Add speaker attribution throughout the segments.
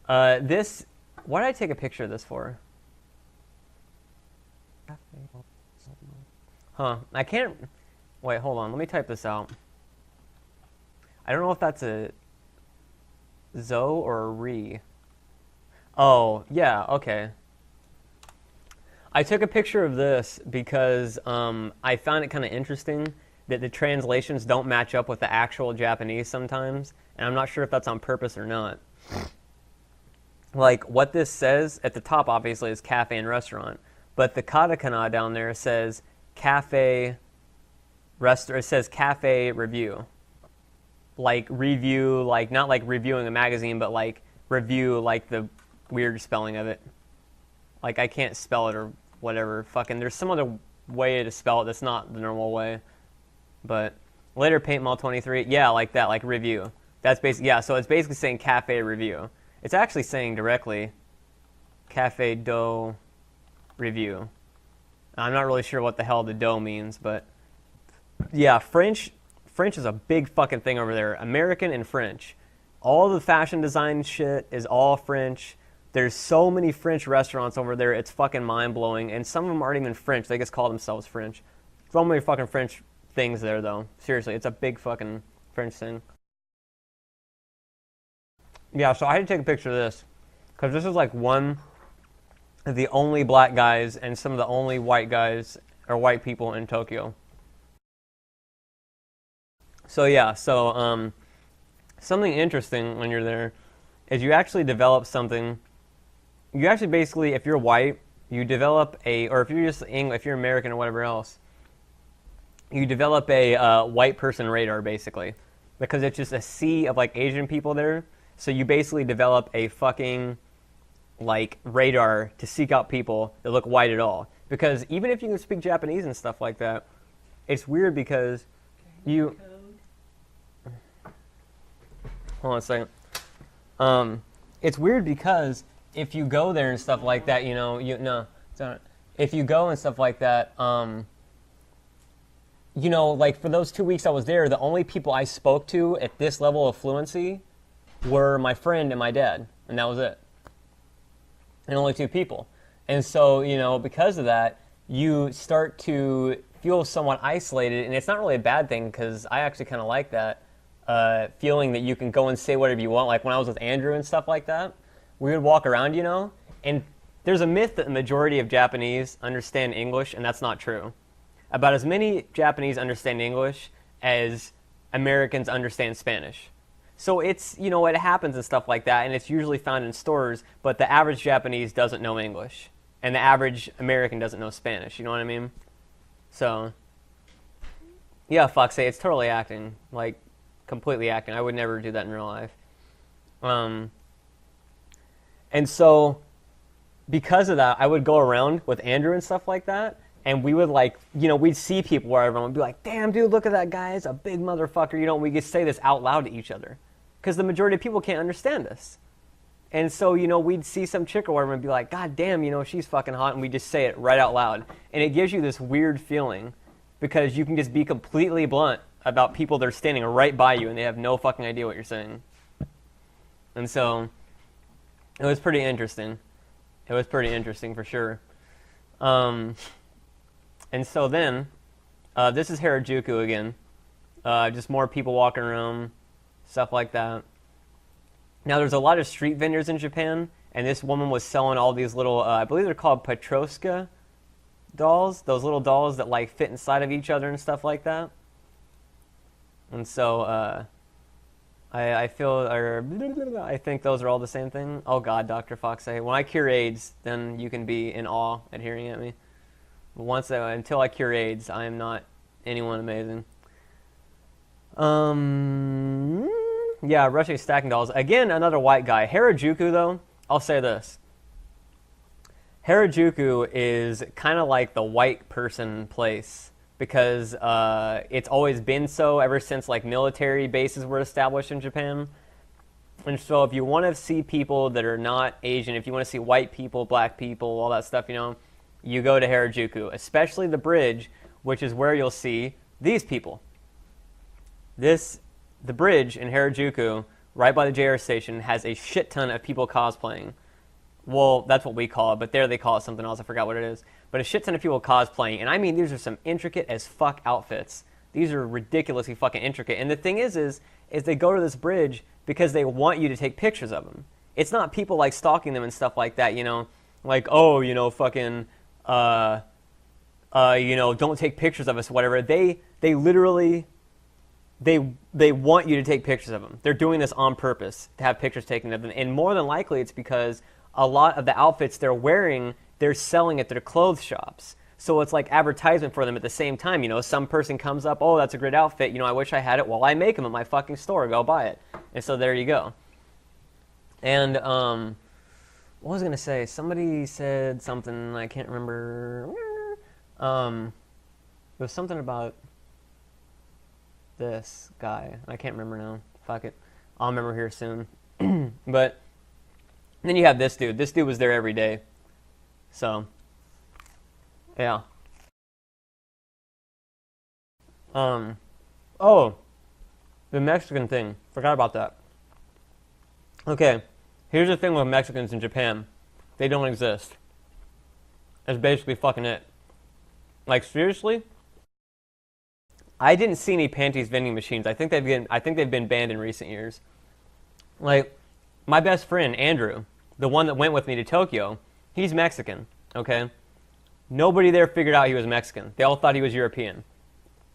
Speaker 1: This, what did I take a picture of this for? Huh, I can't, wait, hold on, let me type this out. I don't know if that's a Zoe or a Re. Oh, yeah, okay. I took a picture of this because I found it kind of interesting that the translations don't match up with the actual Japanese sometimes, and I'm not sure if that's on purpose or not. Like, what this says at the top, obviously, is cafe and restaurant, but the katakana down there says cafe it says cafe review. Like, review, like, not like reviewing a magazine, but like review, like the weird spelling of it. Like, I can't spell it or whatever. Fucking, there's some other way to spell it that's not the normal way. But later Paint Mall 23, yeah, like that, like review. That's basically, yeah, so it's basically saying cafe review. It's actually saying directly cafe do review. I'm not really sure what the hell the do means, but yeah, French is a big fucking thing over there. American and French. All the fashion design shit is all French. There's so many French restaurants over there, it's fucking mind-blowing. And some of them aren't even French, they just call themselves French. So many fucking French things there, though. Seriously, it's a big fucking French thing. Yeah, so I had to take a picture of this, because this is like one of the only black guys and some of the only white guys, or white people in Tokyo. So yeah, so something interesting when you're there is you actually develop something. You actually basically, if you're white, you develop a, or if you're just English, if you're American or whatever else, you develop a white person radar basically, because it's just a sea of like Asian people there. So you basically develop a fucking like radar to seek out people that look white at all. Because even if you can speak Japanese and stuff like that, it's weird because you. Hold on a second. It's weird because if you go there and stuff like that, you know, if you go and stuff like that, you know, like for those 2 weeks I was there, the only people I spoke to at this level of fluency were my friend and my dad, and that was it. And only 2 people. And so, you know, because of that, you start to feel somewhat isolated, and it's not really a bad thing because I actually kind of like that. Feeling that you can go and say whatever you want. Like when I was with Andrew and stuff like that, we would walk around, you know, and there's a myth that the majority of Japanese understand English, and that's not true. About as many Japanese understand English as Americans understand Spanish. So it's, you know, it happens and stuff like that, and it's usually found in stores, but the average Japanese doesn't know English, and the average American doesn't know Spanish, you know what I mean? So, yeah, Foxy, it's totally acting, like, completely acting. I would never do that in real life. And so, because of that, I would go around with Andrew and stuff like that, and we would like, you know, we'd see people wherever, and we'd be like, damn, dude, look at that guy, it's a big motherfucker, you know, we could say this out loud to each other. Because the majority of people can't understand us. And so, you know, we'd see some chick or whatever and be like, God damn, you know, she's fucking hot, and we just say it right out loud. And it gives you this weird feeling, because you can just be completely blunt about people that are standing right by you and they have no fucking idea what you're saying. And so it was pretty interesting. It was pretty interesting for sure. And so then, this is Harajuku again. Just more people walking around, stuff like that. Now there's a lot of street vendors in Japan, and this woman was selling all these little, I believe they're called Patroska dolls, those little dolls that like fit inside of each other and stuff like that. And so I think those are all the same thing. Oh God, Dr. Fox, when I cure AIDS, then you can be in awe at hearing at me. But until I cure AIDS, I am not anyone amazing. Yeah, rushing stacking dolls. Again, another white guy. Harajuku, though, I'll say this. Harajuku is kind of like the white person place, because it's always been so ever since like military bases were established in Japan. And so if you want to see people that are not Asian, if you want to see white people, black people, all that stuff, you know, you go to Harajuku, especially the bridge, which is where you'll see these people. The bridge in Harajuku right by the JR station, has a shit ton of people cosplaying. Well, that's what we call it, but there they call it something else. I forgot what it is. But a shit ton of people cosplaying. And I mean, these are some intricate as fuck outfits. These are ridiculously fucking intricate. And the thing is they go to this bridge because they want you to take pictures of them. It's not people like stalking them and stuff like that, you know, like, oh, you know, fucking, you know, don't take pictures of us, whatever. They literally, they want you to take pictures of them. They're doing this on purpose to have pictures taken of them. And more than likely, it's because a lot of the outfits they're wearing, they're selling at their clothes shops. So it's like advertisement for them at the same time. You know, some person comes up, oh, that's a great outfit. You know, I wish I had it. Well, I make them at my fucking store. Go buy it. And so there you go. And what was I going to say? Somebody said something. I can't remember. There was something about this guy. I can't remember now. Fuck it. I'll remember here soon. But then you have this dude. This dude was there every day. So, yeah. Oh, the Mexican thing. Forgot about that. Okay, here's the thing with Mexicans in Japan. They don't exist. That's basically fucking it. Like, seriously? I didn't see any panties vending machines. I think they've been banned in recent years. Like, my best friend, Andrew, the one that went with me to Tokyo, he's Mexican, okay? Nobody there figured out he was Mexican. They all thought he was European.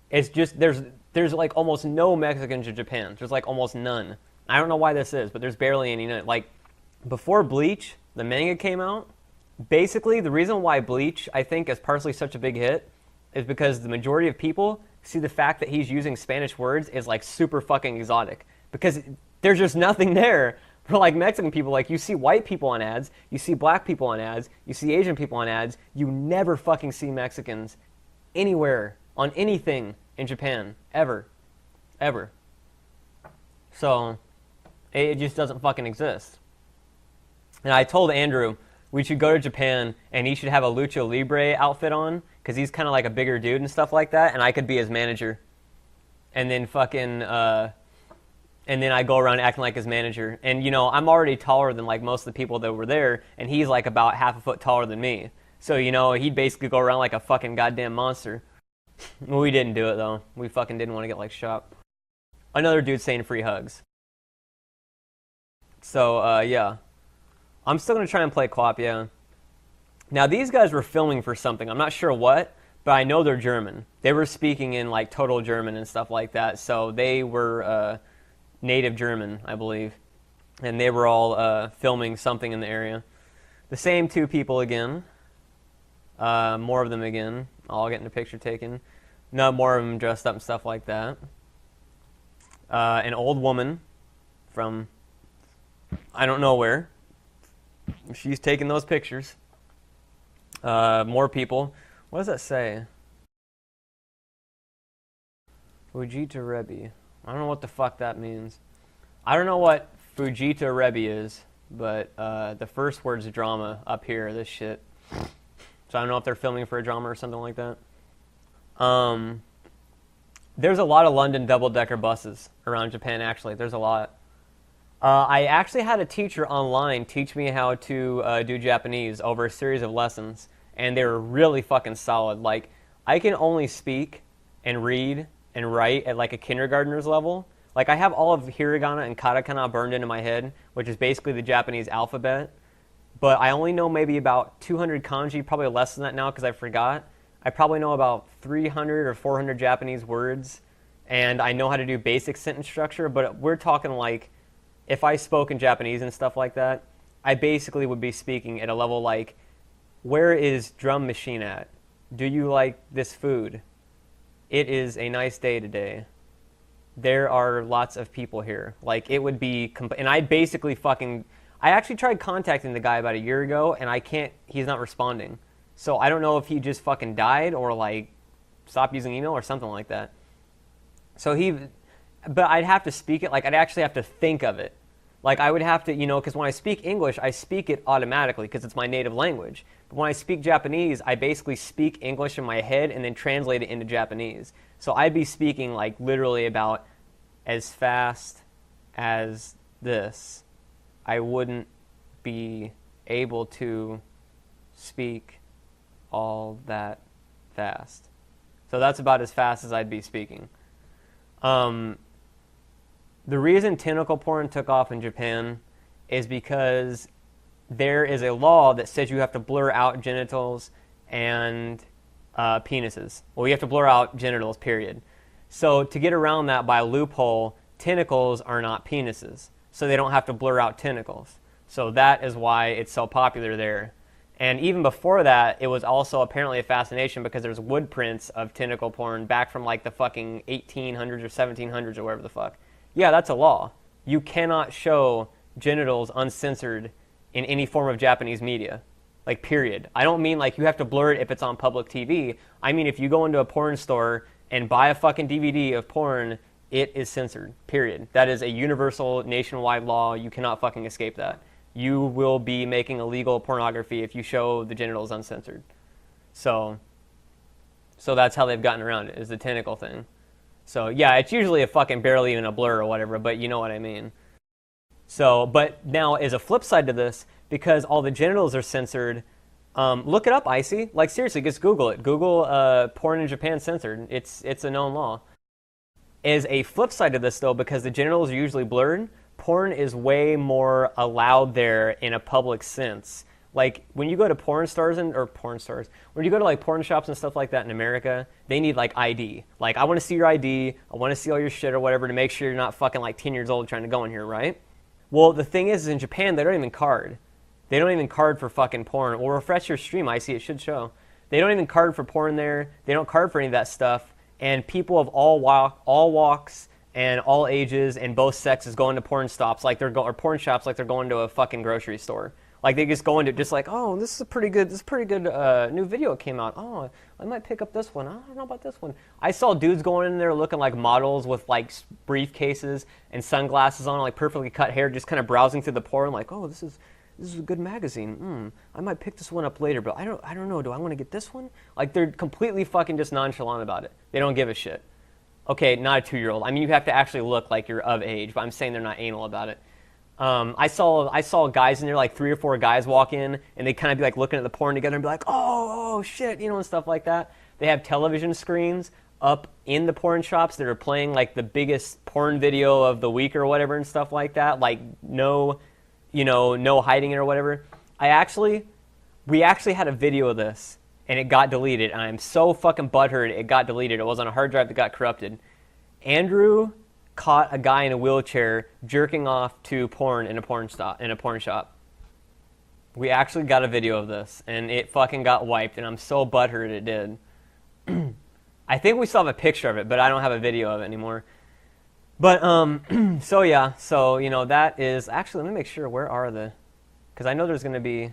Speaker 1: It's just, there's like almost no Mexicans in Japan. There's like almost none. I don't know why this is, but there's barely any. Like, before Bleach, the manga came out, basically the reason why Bleach, I think, is partially such a big hit is because the majority of people see the fact that he's using Spanish words is like super fucking exotic. Because there's just nothing there for like Mexican people. Like, you see white people on ads, you see black people on ads, you see Asian people on ads, you never fucking see Mexicans anywhere on anything in Japan, ever. Ever. So, it just doesn't fucking exist. And I told Andrew we should go to Japan and he should have a Lucha Libre outfit on because he's kind of like a bigger dude and stuff like that, and I could be his manager. And then fucking, and then I go around acting like his manager. And, you know, I'm already taller than like most of the people that were there, and he's like about half a foot taller than me. So, you know, he'd basically go around like a fucking goddamn monster. Well, we didn't do it, though. We fucking didn't want to get like shot. Another dude saying free hugs. So, yeah. I'm still going to try and play co-op, yeah. Now, these guys were filming for something. I'm not sure what, but I know they're German. They were speaking in, like, total German and stuff like that. So they were native German, I believe. And they were all filming something in the area. The same two people again. More of them again. All getting a picture taken. No, more of them dressed up and stuff like that. An old woman from I don't know where. She's taking those pictures. More people. What does that say? Fujita Rebi. I don't know what the fuck that means. I don't know what Fujita Rebi is, but the first word's drama up here, this shit. So I don't know if they're filming for a drama or something like that. There's a lot of London double-decker buses around Japan, actually. There's a lot. I actually had a teacher online teach me how to do Japanese over a series of lessons, and they were really fucking solid. Like, I can only speak and read and write at like a kindergartner's level. Like, I have all of hiragana and katakana burned into my head, which is basically the Japanese alphabet. But I only know maybe about 200 kanji, probably less than that now because I forgot. I probably know about 300 or 400 Japanese words, and I know how to do basic sentence structure, but we're talking like, if I spoke in Japanese and stuff like that, I basically would be speaking at a level like, where is drum machine at? Do you like this food? It is a nice day today. There are lots of people here. Like, it would be, and I basically fucking, I actually tried contacting the guy about a year ago, and he's not responding. So I don't know if he just fucking died or like stopped using email or something like that. So but I'd have to speak it, like I'd actually have to think of it. Like I would have to, you know, because when I speak English, I speak it automatically because it's my native language. But when I speak Japanese, I basically speak English in my head and then translate it into Japanese. So I'd be speaking like literally about as fast as this, I wouldn't be able to speak all that fast. So that's about as fast as I'd be speaking. The reason tentacle porn took off in Japan is because there is a law that says you have to blur out genitals and penises. Well, you have to blur out genitals, period. So to get around that by a loophole, tentacles are not penises. So they don't have to blur out tentacles. So that is why it's so popular there. And even before that, it was also apparently a fascination because there's wood prints of tentacle porn back from like the fucking 1800s or 1700s or whatever the fuck. Yeah, that's a law. You cannot show genitals uncensored in any form of Japanese media. Like, period. I don't mean like you have to blur it if it's on public TV. I mean if you go into a porn store and buy a fucking DVD of porn, it is censored, period. That is a universal nationwide law. You cannot fucking escape that. You will be making illegal pornography if you show the genitals uncensored. So that's how they've gotten around it, is the tentacle thing. So yeah, it's usually a fucking barely even a blur or whatever, but you know what I mean. So, but now as a flip side to this, because all the genitals are censored, look it up, Icy. Like seriously, just Google it. Google porn in Japan censored. It's a known law. As a flip side to this though, because the genitals are usually blurred, porn is way more allowed there in a public sense. Like when you go to when you go to like porn shops and stuff like that in America, they need like ID. Like I want to see your ID, I want to see all your shit or whatever to make sure you're not fucking like 10 years old trying to go in here, right? Well, the thing is in Japan, they don't even card. They don't even card for fucking porn. Well, refresh your stream, I see it should show. They don't even card for porn there. They don't card for any of that stuff. And people of all walks and all ages and both sexes go into porn stops like or porn shops like they're going to a fucking grocery store. Like they just go into just like, oh, this is a pretty good new video that came out. Oh, I might pick up this one. I don't know about this one. I saw dudes going in there looking like models with like briefcases and sunglasses on, like perfectly cut hair, just kind of browsing through the porn, like, oh, this is a good magazine. I might pick this one up later, but I don't know. Do I want to get this one? Like they're completely fucking just nonchalant about it. They don't give a shit. Okay, not a 2-year-old. I mean, you have to actually look like you're of age, but I'm saying they're not anal about it. I saw guys in there, like 3 or 4 guys walk in, and they kind of be like looking at the porn together and be like, oh shit, you know, and stuff like that. They have television screens up in the porn shops that are playing like the biggest porn video of the week or whatever and stuff like that. Like no hiding it or whatever. We actually had a video of this, and it got deleted, and I'm so fucking butthurt it got deleted. It was on a hard drive that got corrupted. Andrew caught a guy in a wheelchair jerking off to porn in a porn shop. We actually got a video of this, and it fucking got wiped, and I'm so butthurt it did. I think we still have a picture of it, but I don't have a video of it anymore. But, so yeah, so, you know, that is, actually, let me make sure, where are because I know there's going to be,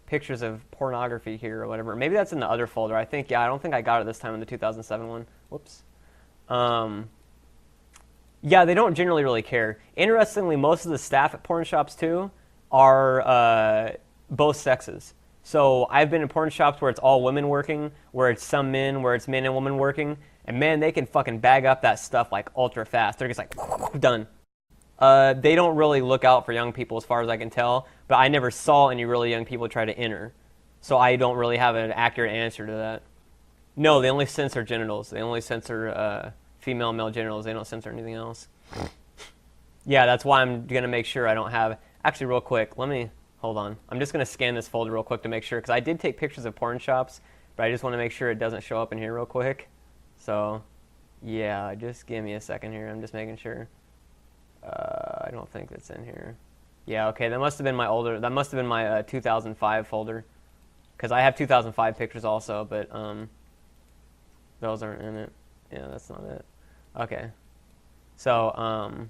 Speaker 1: pictures of pornography here or whatever. Maybe that's in the other folder. I don't think I got it this time in the 2007 one. Whoops. Yeah, they don't generally really care. Interestingly, most of the staff at porn shops, too, are both sexes. So I've been in porn shops where it's all women working, where it's some men, where it's men and women working, and man, they can fucking bag up that stuff like ultra fast. They're just like, done. They don't really look out for young people as far as I can tell, but I never saw any really young people try to enter. So I don't really have an accurate answer to that. No, they only censor genitals. They only censor female and male genitals. They don't censor anything else. Yeah, that's why I'm going to make sure I don't have... Actually, real quick, hold on. I'm just going to scan this folder real quick to make sure, because I did take pictures of porn shops, but I just want to make sure it doesn't show up in here real quick. So, yeah, just give me a second here. I'm just making sure. I don't think that's in here. Yeah, okay, that must have been my 2005 folder, because I have 2005 pictures also, but those aren't in it. Yeah, that's not it. Okay. So,